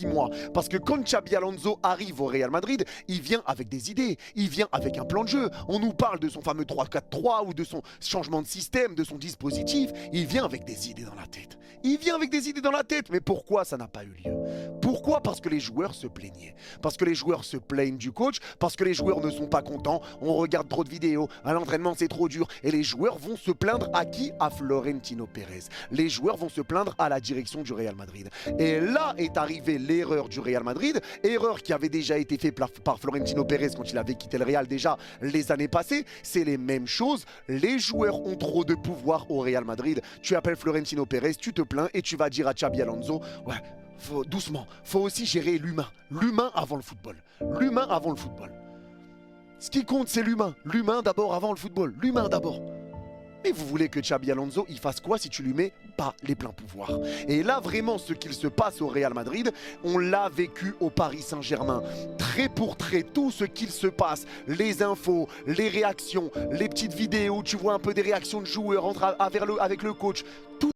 mois. Parce que quand Xabi Alonso arrive au Real Madrid, il vient avec des idées, il vient avec un plan de jeu. On nous parle de son fameux 3-4-3 ou de son changement de système, de son dispositif. Il vient avec des idées dans la tête. Il vient avec des idées dans la tête. Mais pourquoi ça n'a pas eu lieu? Pourquoi? Parce que les joueurs se plaignaient. Parce que les joueurs se plaignent du coach. Parce que les joueurs ne sont pas contents. On regarde trop de vidéos. À l'entraînement, c'est trop dur. Et les joueurs vont se plaindre à qui? À Florentino Pérez. Les joueurs vont se plaindre à la direction du Real Madrid. Et là est arrivée l'erreur du Real Madrid. Erreur qui avait déjà été faite par Florentino Pérez quand il avait quitté le Real déjà les années passées. C'est les mêmes choses. Les joueurs ont trop de pouvoir au Real Madrid. Tu appelles Florentino Pérez, tu te plains et tu vas dire à Xabi Alonso, ouais, doucement, faut aussi gérer l'humain. L'humain avant le football. L'humain avant le football. Ce qui compte, c'est l'humain. L'humain d'abord avant le football. L'humain d'abord. Mais vous voulez que Xabi Alonso, il fasse quoi si tu lui mets pas les pleins pouvoirs? Et là, vraiment, ce qu'il se passe au Real Madrid, on l'a vécu au Paris Saint-Germain. Trait pour trait, tout ce qu'il se passe, les infos, les réactions, les petites vidéos, tu vois un peu des réactions de joueurs avec le coach, tout